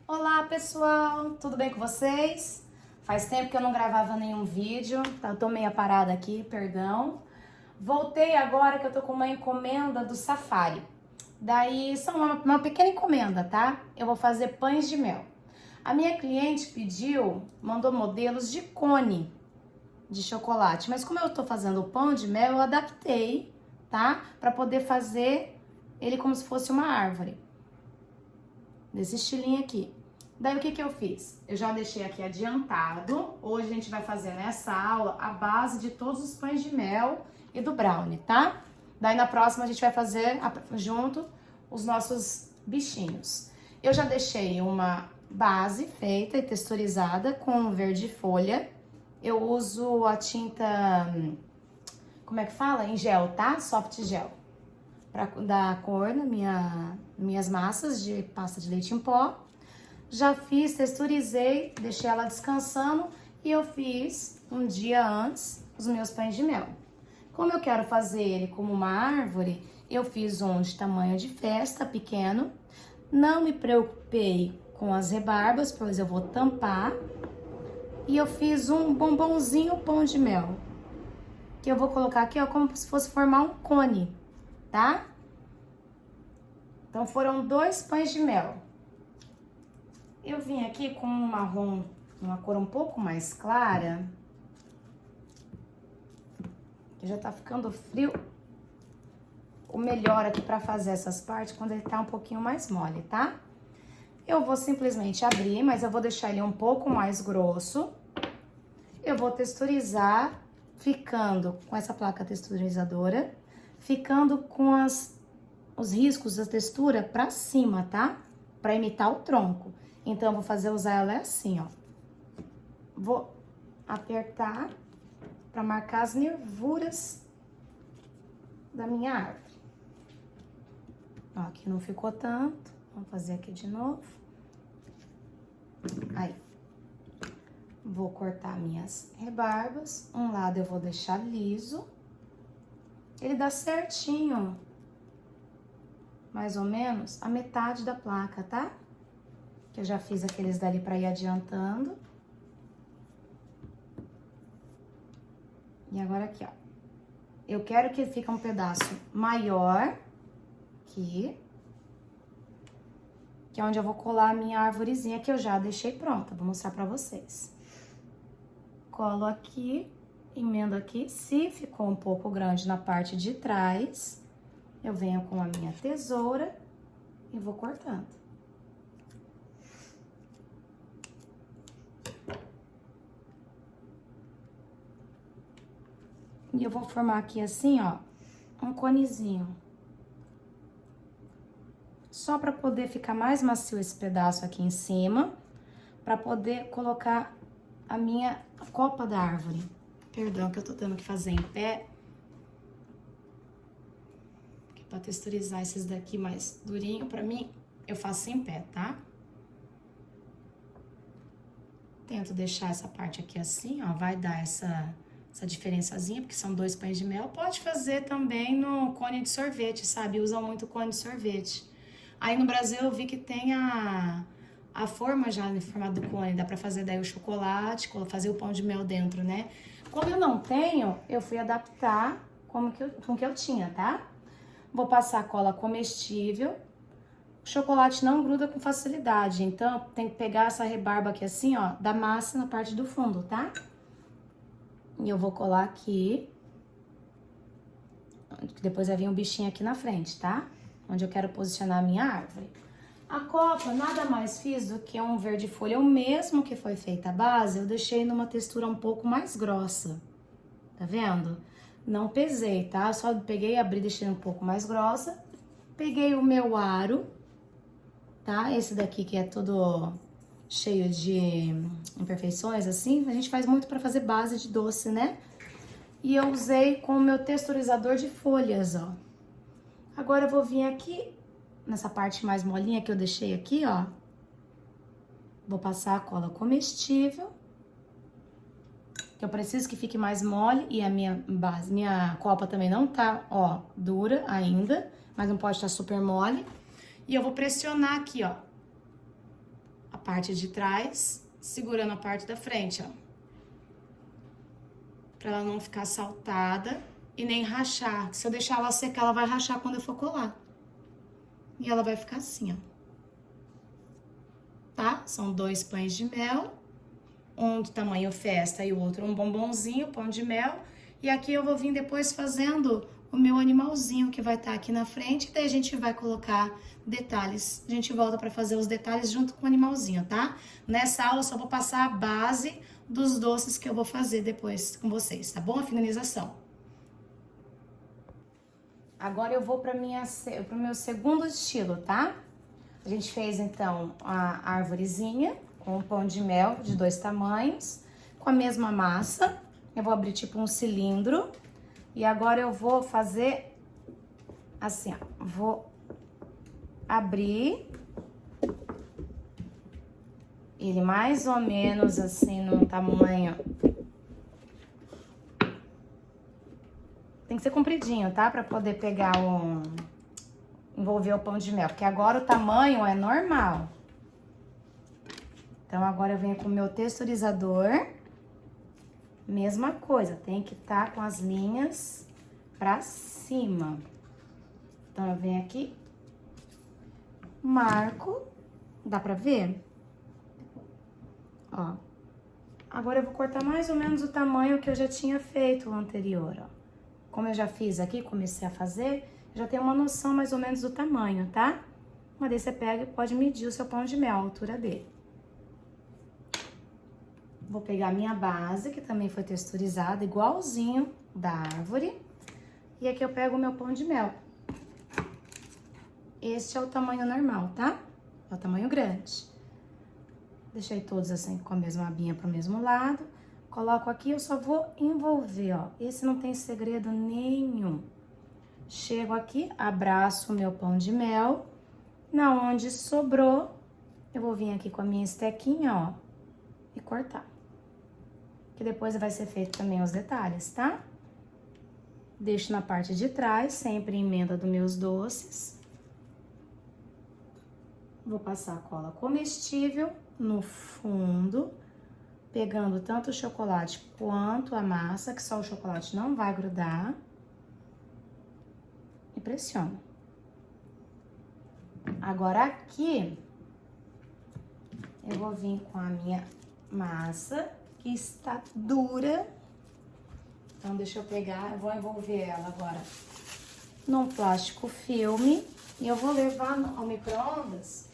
Olá pessoal, tudo bem com vocês? Faz tempo que eu não gravava nenhum vídeo, tá? Eu tô meio parada aqui, perdão. Voltei agora que eu tô com uma encomenda do Safari. Daí são uma pequena encomenda, tá? Eu vou fazer pães de mel. A minha cliente pediu, mandou modelos de cone de chocolate, mas como eu tô fazendo o pão de mel, eu adaptei, tá? Pra poder fazer ele como se fosse uma árvore, desse estilinho aqui. Daí o que eu fiz? Eu já deixei aqui adiantado. Hoje a gente vai fazer nessa aula a base de todos os pães de mel e do brownie, tá? Daí na próxima a gente vai fazer junto os nossos bichinhos. Eu já deixei uma base feita e texturizada com verde folha. Eu uso a tinta, como é que fala? Em gel, tá? Soft gel. Pra dar cor nas minhas massas de pasta de leite em pó. Já fiz, texturizei, deixei ela descansando e eu fiz um dia antes os meus pães de mel. Como eu quero fazer ele como uma árvore, eu fiz um de tamanho de festa, pequeno. Não me preocupei com as rebarbas, pois eu vou tampar. E eu fiz um bombonzinho pão de mel, que eu vou colocar aqui, ó, como se fosse formar um cone, tá? Então foram 2 pães de mel. Eu vim aqui com um marrom, uma cor um pouco mais clara. Que já tá ficando frio. O melhor aqui pra fazer essas partes quando ele tá um pouquinho mais mole, tá? Eu vou simplesmente abrir, mas eu vou deixar ele um pouco mais grosso. Eu vou texturizar, ficando com essa placa texturizadora, ficando com os riscos da textura pra cima, tá? Pra imitar o tronco. Então, eu vou usar ela assim, ó. Vou apertar pra marcar as nervuras da minha árvore. Ó, aqui não ficou tanto. Vamos fazer aqui de novo. Aí. Vou cortar minhas rebarbas. Um lado eu vou deixar liso. Ele dá certinho, mais ou menos, a metade da placa, tá? Que eu já fiz aqueles dali pra ir adiantando. E agora aqui, ó. Eu quero que fique um pedaço maior aqui. Que é onde eu vou colar a minha arvorezinha que eu já deixei pronta. Vou mostrar pra vocês. Colo aqui, emendo aqui. Se ficou um pouco grande na parte de trás, eu venho com a minha tesoura e vou cortando. E eu vou formar aqui assim, ó, um conezinho. Só pra poder ficar mais macio esse pedaço aqui em cima, pra poder colocar a minha copa da árvore. Perdão que eu tô tendo que fazer em pé. Porque pra texturizar esses daqui mais durinho, pra mim, eu faço em pé, tá? Tento deixar essa parte aqui assim, ó, vai dar essa diferençazinha, porque são 2 pães de mel. Pode fazer também no cone de sorvete, sabe? Usam muito cone de sorvete. Aí no Brasil eu vi que tem a forma já em formato do cone, dá pra fazer daí o chocolate, fazer o pão de mel dentro, né? Como eu não tenho, eu fui adaptar com o que eu tinha, tá? Vou passar cola comestível. O chocolate não gruda com facilidade, então tem que pegar essa rebarba aqui assim, ó, da massa na parte do fundo, tá? E eu vou colar aqui. Depois vai vir um bichinho aqui na frente, tá? Onde eu quero posicionar a minha árvore. A copa, nada mais fiz do que um verde folha, o mesmo que foi feita a base, eu deixei numa textura um pouco mais grossa. Tá vendo? Não pesei, tá? Só peguei, abri, deixei um pouco mais grossa. Peguei o meu aro, tá? Esse daqui que é todo cheio de imperfeições, assim. A gente faz muito pra fazer base de doce, né? E eu usei com o meu texturizador de folhas, ó. Agora eu vou vir aqui, nessa parte mais molinha que eu deixei aqui, ó. Vou passar a cola comestível. Que eu preciso que fique mais mole e a minha base, minha copa também não tá, ó, dura ainda, mas não pode estar super mole. E eu vou pressionar aqui, ó, a parte de trás, segurando a parte da frente, ó. Pra ela não ficar saltada e nem rachar. Se eu deixar ela secar, ela vai rachar quando eu for colar. E ela vai ficar assim, ó. Tá? São 2 pães de mel. Um de tamanho festa e o outro um bombonzinho, pão de mel. E aqui eu vou vir depois fazendo o meu animalzinho que vai estar aqui na frente. E daí a gente vai colocar detalhes. A gente volta pra fazer os detalhes junto com o animalzinho, tá? Nessa aula eu só vou passar a base dos doces que eu vou fazer depois com vocês, tá bom? A finalização. Agora eu vou para o meu segundo estilo, tá? A gente fez então a árvorezinha com um pão de mel de 2 tamanhos, com a mesma massa. Eu vou abrir tipo um cilindro e agora eu vou fazer assim, ó. Vou abrir ele mais ou menos assim no tamanho. Tem que ser compridinho, tá? Pra poder pegar envolver o pão de mel, porque agora o tamanho é normal. Então, agora eu venho com o meu texturizador. Mesma coisa, tem que estar com as linhas pra cima. Então, eu venho aqui, marco, dá pra ver? Ó. Agora eu vou cortar mais ou menos o tamanho que eu já tinha feito o anterior, ó. Como eu já fiz aqui, comecei a fazer, já tenho uma noção mais ou menos do tamanho, tá? Mas daí você pega e pode medir o seu pão de mel, a altura dele. Vou pegar a minha base, que também foi texturizada, igualzinho da árvore. E aqui eu pego o meu pão de mel. Este é o tamanho normal, tá? É o tamanho grande. Deixei todos assim com a mesma abinha pro mesmo lado. Coloco aqui, eu só vou envolver, ó. Esse não tem segredo nenhum. Chego aqui, abraço o meu pão de mel. Na onde sobrou, eu vou vir aqui com a minha estequinha, ó, e cortar. Que depois vai ser feito também os detalhes, tá? Deixo na parte de trás, sempre emenda dos meus doces. Vou passar a cola comestível no fundo, pegando tanto o chocolate quanto a massa, que só o chocolate não vai grudar. E pressiono. Agora aqui, eu vou vir com a minha massa, que está dura. Então, deixa eu pegar, eu vou envolver ela agora num plástico filme. E eu vou levar ao micro-ondas.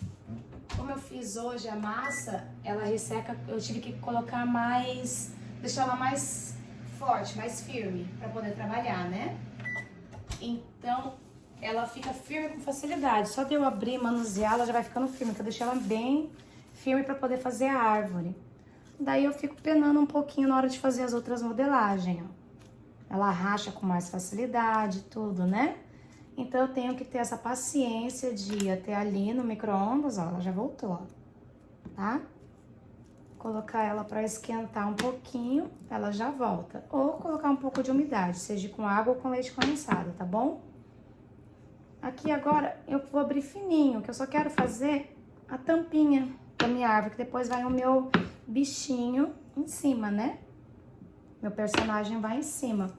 Como eu fiz hoje a massa, ela resseca, eu tive que colocar mais, deixar ela mais forte, mais firme, para poder trabalhar, né? Então, ela fica firme com facilidade. Só de eu abrir, manusear, ela já vai ficando firme, então eu deixei ela bem firme para poder fazer a árvore. Daí eu fico penando um pouquinho na hora de fazer as outras modelagens, ó. Ela racha com mais facilidade, tudo, né? Então, eu tenho que ter essa paciência de ir até ali no micro-ondas, ó, ela já voltou, ó, tá? Colocar ela para esquentar um pouquinho, ela já volta. Ou colocar um pouco de umidade, seja com água ou com leite condensado, tá bom? Aqui agora eu vou abrir fininho, que eu só quero fazer a tampinha da minha árvore, que depois vai o meu bichinho em cima, né? Meu personagem vai em cima.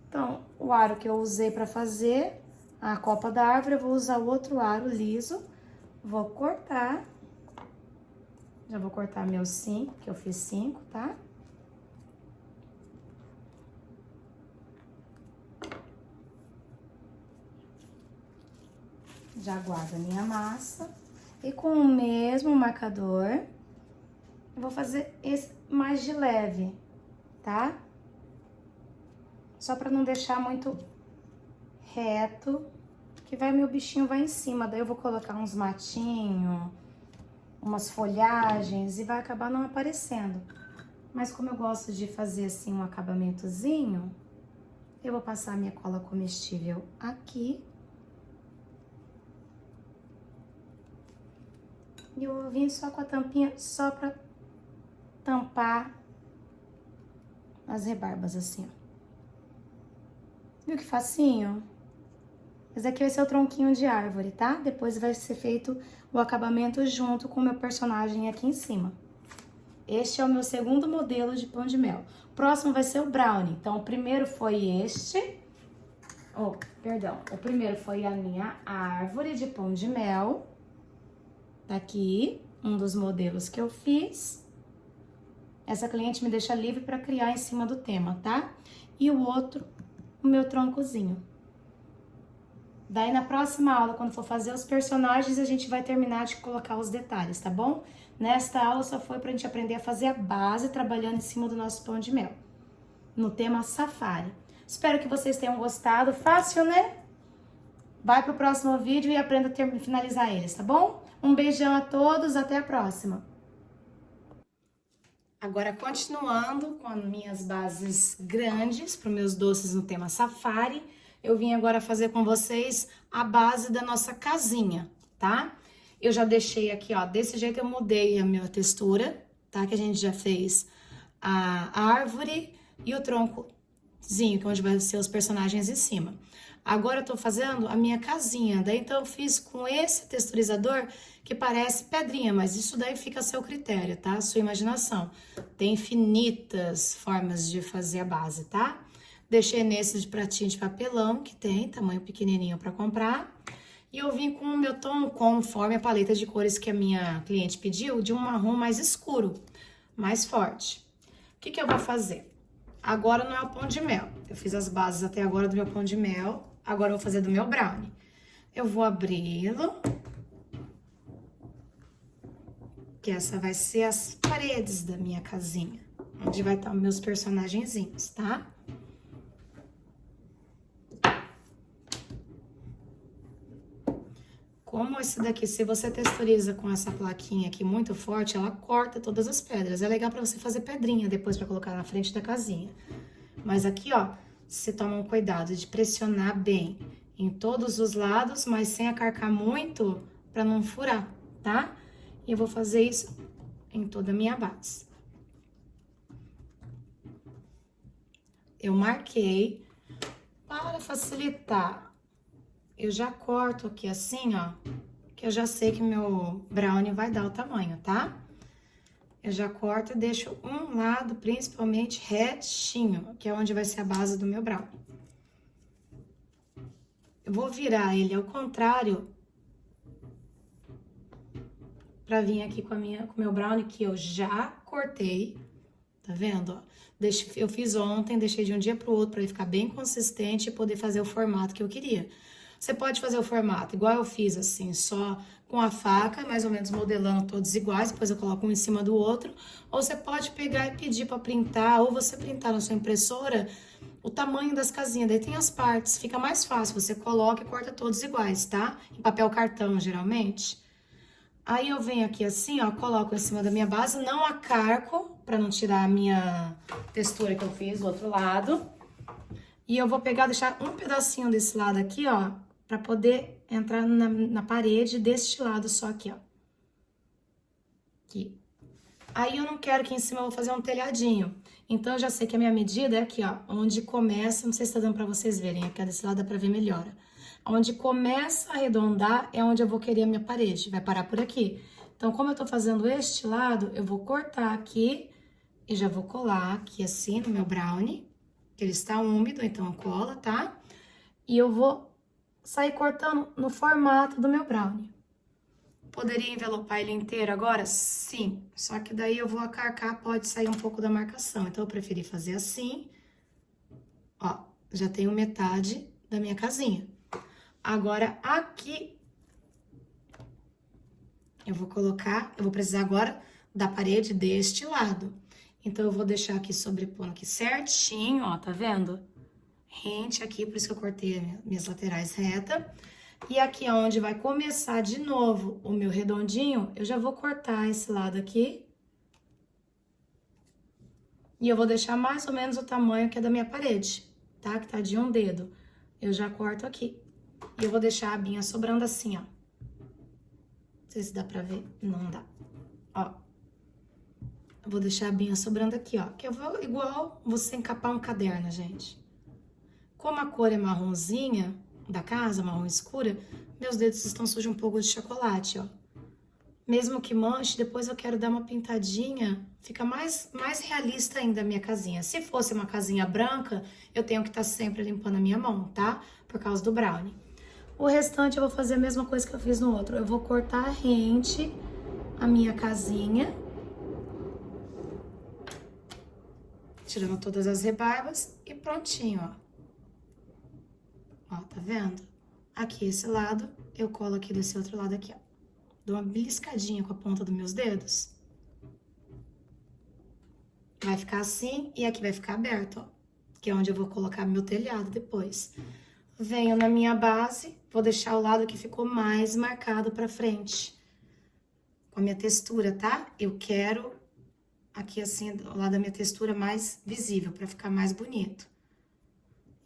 Então, o aro que eu usei para fazer a copa da árvore, eu vou usar o outro aro liso, vou cortar. Já vou cortar meus 5, que eu fiz 5, tá? Já guardo a minha massa. E com o mesmo marcador, eu vou fazer esse mais de leve, tá? Só pra não deixar muito reto, que vai meu bichinho vai em cima. Daí eu vou colocar uns matinhos, umas folhagens e vai acabar não aparecendo. Mas como eu gosto de fazer assim um acabamentozinho, eu vou passar a minha cola comestível aqui. E eu vou vir só com a tampinha, só pra tampar as rebarbas assim, ó. Viu que facinho? Esse aqui vai ser o tronquinho de árvore, tá? Depois vai ser feito o acabamento junto com o meu personagem aqui em cima. Este é o meu segundo modelo de pão de mel. O próximo vai ser o brownie. Então, o primeiro foi este. Oh, perdão. O primeiro foi a minha árvore de pão de mel. Tá aqui, um dos modelos que eu fiz. Essa cliente me deixa livre para criar em cima do tema, tá? E o outro, o meu troncozinho. Daí, na próxima aula, quando for fazer os personagens, a gente vai terminar de colocar os detalhes, tá bom? Nesta aula só foi pra gente aprender a fazer a base trabalhando em cima do nosso pão de mel, no tema safari. Espero que vocês tenham gostado. Fácil, né? Vai pro próximo vídeo e aprenda a finalizar eles, tá bom? Um beijão a todos, até a próxima! Agora, continuando com as minhas bases grandes para os meus doces no tema safari, eu vim agora fazer com vocês a base da nossa casinha, tá? Eu já deixei aqui, ó, desse jeito eu mudei a minha textura, tá? Que a gente já fez a árvore e o troncozinho, que é onde vai ser os personagens em cima. Agora eu tô fazendo a minha casinha, daí então eu fiz com esse texturizador que parece pedrinha, mas isso daí fica a seu critério, tá? A sua imaginação. Tem infinitas formas de fazer a base, tá? Deixei nesse de pratinho de papelão, que tem tamanho pequenininho para comprar. E eu vim com o meu tom conforme a paleta de cores que a minha cliente pediu, de um marrom mais escuro, mais forte. O que que eu vou fazer? Agora não é o pão de mel. Eu fiz as bases até agora do meu pão de mel. Agora eu vou fazer do meu brownie. Eu vou abri-lo. Que essa vai ser as paredes da minha casinha. Onde vai estar os meus personagenzinhos, tá? Como esse daqui, se você texturiza com essa plaquinha aqui muito forte, ela corta todas as pedras. É legal pra você fazer pedrinha depois pra colocar na frente da casinha. Mas aqui, ó, você toma um cuidado de pressionar bem em todos os lados, mas sem acarcar muito pra não furar, tá? E eu vou fazer isso em toda a minha base. Eu marquei para facilitar. Eu já corto aqui assim, ó, que eu já sei que meu brownie vai dar o tamanho, tá? Eu já corto e deixo um lado, principalmente, retinho, que é onde vai ser a base do meu brownie. Eu vou virar ele ao contrário, pra vir aqui com o meu brownie, que eu já cortei, tá vendo, ó? Eu fiz ontem, deixei de um dia pro outro pra ele ficar bem consistente e poder fazer o formato que eu queria. Você pode fazer o formato igual eu fiz, assim, só com a faca, mais ou menos modelando todos iguais, depois eu coloco um em cima do outro. Ou você pode pegar e pedir para printar, ou você printar na sua impressora o tamanho das casinhas. Daí tem as partes, fica mais fácil, você coloca e corta todos iguais, tá? Em papel cartão, geralmente. Aí eu venho aqui assim, ó, coloco em cima da minha base, não acarco, para não tirar a minha textura que eu fiz do outro lado. E eu vou pegar, deixar um pedacinho desse lado aqui, ó, pra poder entrar na parede deste lado só aqui, ó. Aqui. Aí eu não quero que em cima eu vou fazer um telhadinho. Então eu já sei que a minha medida é aqui, ó, onde começa, não sei se tá dando pra vocês verem, aqui desse lado dá pra ver melhor. Onde começa a arredondar é onde eu vou querer a minha parede, vai parar por aqui. Então, como eu tô fazendo este lado, eu vou cortar aqui e já vou colar aqui assim no meu brownie, que ele está úmido, então cola, tá? E eu vou sair cortando no formato do meu brownie. Poderia envelopar ele inteiro agora? Sim, só que daí eu vou acarcar, pode sair um pouco da marcação. Então, eu preferi fazer assim. Ó, já tenho metade da minha casinha. Agora, aqui, eu vou precisar agora da parede deste lado. Então, eu vou deixar aqui sobrepondo aqui certinho, ó, tá vendo? Rente aqui, por isso que eu cortei minhas laterais reta. E aqui, onde vai começar de novo o meu redondinho, eu já vou cortar esse lado aqui. E eu vou deixar mais ou menos o tamanho que é da minha parede, tá? Que tá de um dedo. Eu já corto aqui. E eu vou deixar a abinha sobrando assim, ó. Não sei se dá pra ver. Não dá. Ó. Eu vou deixar a abinha sobrando aqui, ó. Que eu vou igual você encapar um caderno, gente. Como a cor é marronzinha da casa, marrom escura, meus dedos estão sujos um pouco de chocolate, ó. Mesmo que manche, depois eu quero dar uma pintadinha, fica mais realista ainda a minha casinha. Se fosse uma casinha branca, eu tenho que estar sempre limpando a minha mão, tá? Por causa do brownie. O restante eu vou fazer a mesma coisa que eu fiz no outro. Eu vou cortar rente a minha casinha, tirando todas as rebarbas e prontinho, ó. Ó, tá vendo? Aqui esse lado, eu colo aqui desse outro lado aqui, ó. Dou uma beliscadinha com a ponta dos meus dedos. Vai ficar assim e aqui vai ficar aberto, ó. Que é onde eu vou colocar meu telhado depois. Venho na minha base, vou deixar o lado que ficou mais marcado pra frente. Com a minha textura, tá? Eu quero aqui assim, o lado da minha textura mais visível, pra ficar mais bonito.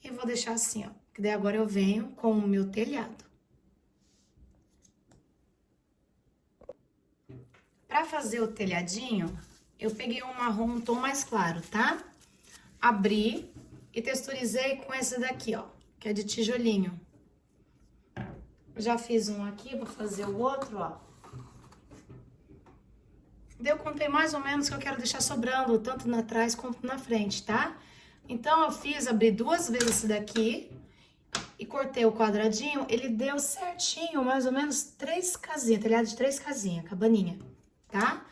E vou deixar assim, ó. Que daí agora eu venho com o meu telhado. Pra fazer o telhadinho, eu peguei um marrom, um tom mais claro, tá? Abri e texturizei com esse daqui, ó, que é de tijolinho. Já fiz um aqui, vou fazer o outro, ó. Eu contei mais ou menos que eu quero deixar sobrando, tanto na trás quanto na frente, tá? Então, eu abri 2 vezes esse daqui e cortei o quadradinho, ele deu certinho, mais ou menos 3 casinhas, telhado de 3 casinhas, cabaninha, tá?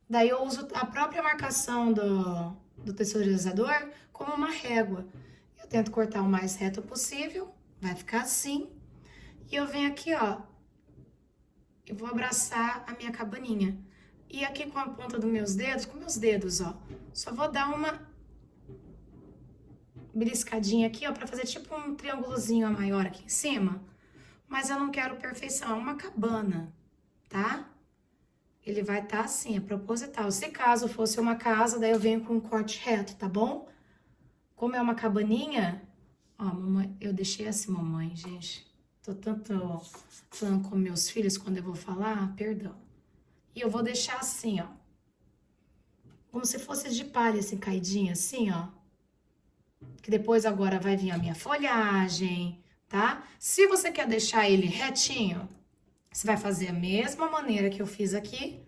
Daí eu uso a própria marcação do texturizador como uma régua. Eu tento cortar o mais reto possível, vai ficar assim. E eu venho aqui, ó, eu vou abraçar a minha cabaninha. E aqui com a ponta dos meus dedos, com meus dedos, ó, só vou dar uma beliscadinha aqui, ó, pra fazer tipo um triângulozinho maior aqui em cima. Mas eu não quero perfeição, é uma cabana, tá? Ele vai estar assim, é proposital. Se caso fosse uma casa, daí eu venho com um corte reto, tá bom? Como é uma cabaninha, ó, mamãe, eu deixei assim, mamãe, gente. Tô tanto falando com meus filhos quando eu vou falar, perdão. E eu vou deixar assim, ó. Como se fosse de palha, assim, caidinha, assim, ó. Que depois agora vai vir a minha folhagem, tá? Se você quer deixar ele retinho, você vai fazer a mesma maneira que eu fiz aqui.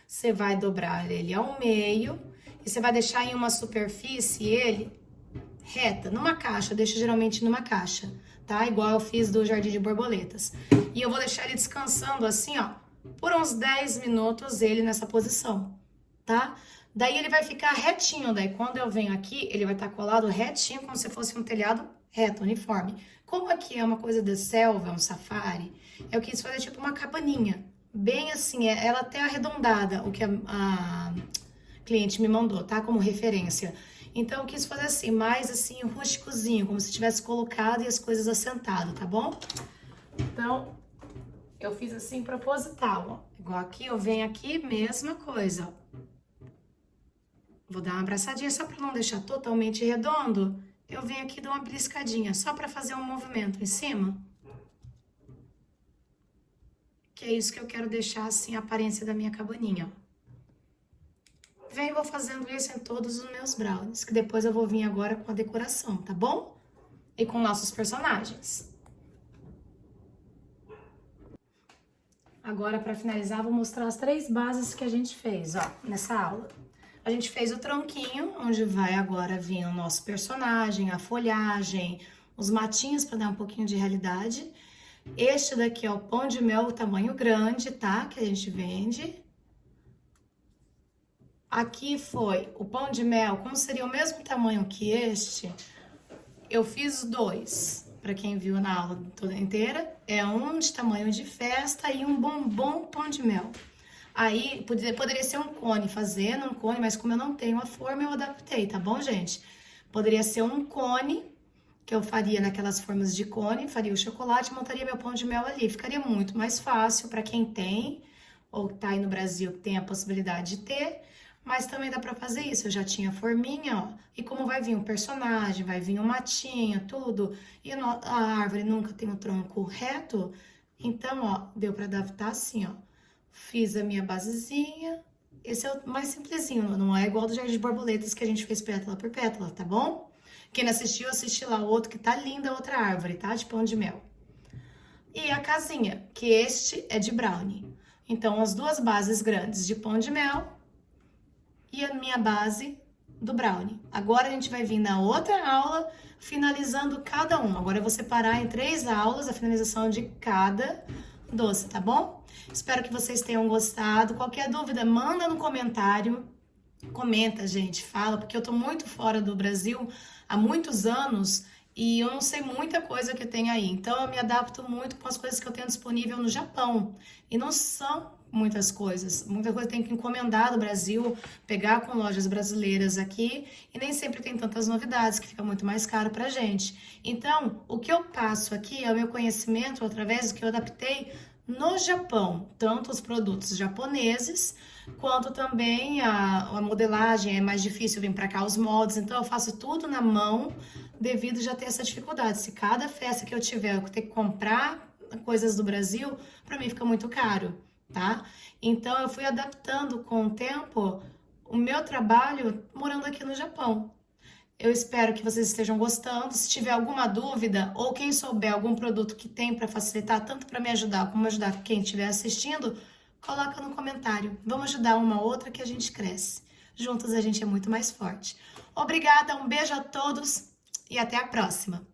Você vai dobrar ele ao meio e você vai deixar em uma superfície ele reta, numa caixa. Eu deixo geralmente numa caixa, tá? Igual eu fiz do Jardim de Borboletas. E eu vou deixar ele descansando assim, ó, por uns 10 minutos ele nessa posição, tá? Daí ele vai ficar retinho, daí quando eu venho aqui, ele vai estar colado retinho, como se fosse um telhado reto, uniforme. Como aqui é uma coisa de selva, um safari, eu quis fazer tipo uma cabaninha, bem assim, ela até arredondada, o que a cliente me mandou, tá? Como referência. Então eu quis fazer assim, mais assim, rústicozinho, como se tivesse colocado e as coisas assentado, tá bom? Então, eu fiz assim, proposital, ó. Igual aqui, eu venho aqui, mesma coisa, ó. Vou dar uma abraçadinha só pra não deixar totalmente redondo. Eu venho aqui e dou uma beliscadinha, só pra fazer um movimento em cima. Que é isso que eu quero deixar, assim, a aparência da minha cabaninha, ó. Venho e vou fazendo isso em todos os meus brownies, que depois eu vou vir agora com a decoração, tá bom? E com nossos personagens. Agora, pra finalizar, vou mostrar as 3 bases que a gente fez, ó, nessa aula. A gente fez o tronquinho, onde vai agora vir o nosso personagem, a folhagem, os matinhos para dar um pouquinho de realidade. Este daqui é o pão de mel, o tamanho grande, tá? Que a gente vende. Aqui foi o pão de mel, como seria o mesmo tamanho que este, eu fiz 2. Para quem viu na aula toda inteira, é um de tamanho de festa e um bombom pão de mel. Aí, poderia ser um cone, fazendo um cone, mas como eu não tenho a forma, eu adaptei, tá bom, gente? Poderia ser um cone, que eu faria naquelas formas de cone, faria o chocolate, montaria meu pão de mel ali. Ficaria muito mais fácil para quem tem, ou tá aí no Brasil, que tem a possibilidade de ter, mas também dá pra fazer isso. Eu já tinha a forminha, ó, e como vai vir um personagem, vai vir um matinho, tudo, e a árvore nunca tem um tronco reto, então, ó, deu pra adaptar assim, ó. Fiz a minha basezinha. Esse é o mais simplesinho, não é igual do Jardim de Borboletas que a gente fez pétala por pétala, tá bom? Quem não assistiu, assiste lá o outro que tá linda, a outra árvore, tá? De pão de mel. E a casinha, que este é de brownie. Então, as duas bases grandes de pão de mel e a minha base do brownie. Agora a gente vai vir na outra aula, finalizando cada um. Agora eu vou separar em 3 aulas a finalização de cada doce, tá bom? Espero que vocês tenham gostado. Qualquer dúvida, manda no comentário. Comenta, gente, fala, porque eu tô muito fora do Brasil há muitos anos e eu não sei muita coisa que tem aí. Então eu me adapto muito com as coisas que eu tenho disponível no Japão. E não são muitas coisas. Muita coisa tem que encomendar do Brasil, pegar com lojas brasileiras aqui, e nem sempre tem tantas novidades, que fica muito mais caro pra gente. Então, o que eu passo aqui é o meu conhecimento através do que eu adaptei no Japão, tanto os produtos japoneses, quanto também a modelagem é mais difícil vir para cá os moldes, então eu faço tudo na mão devido já ter essa dificuldade. Se cada festa que eu tiver eu ter que comprar coisas do Brasil, para mim fica muito caro, tá? Então eu fui adaptando com o tempo o meu trabalho morando aqui no Japão. Eu espero que vocês estejam gostando. Se tiver alguma dúvida ou quem souber algum produto que tem para facilitar, tanto para me ajudar como ajudar quem estiver assistindo, coloca no comentário. Vamos ajudar uma outra que a gente cresce. Juntos a gente é muito mais forte. Obrigada, um beijo a todos e até a próxima.